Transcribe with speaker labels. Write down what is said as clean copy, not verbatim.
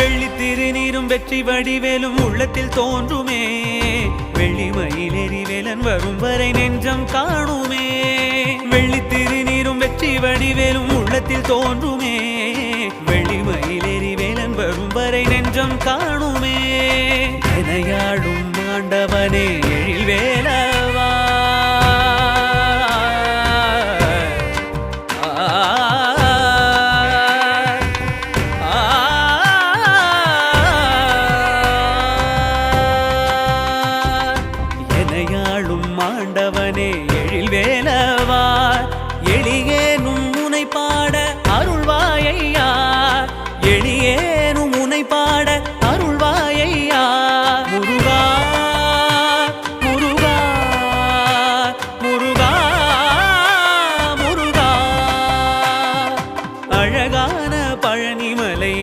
Speaker 1: வெள்ளி திருநீரும் வெற்றி வடிவேலும் உள்ளத்தில் தோன்றுமே. வெள்ளி மயிலேறி வேலன் வரும் வரை நெஞ்சம் காணுமே. வெள்ளி திருநீரும் வெற்றி வடிவேலும் உள்ளத்தில் தோன்றுமே. வெள்ளி மயிலேறி வேலன் வரும் வரை நெஞ்சம் காணுமே. எனையாடும் ஆண்டவனே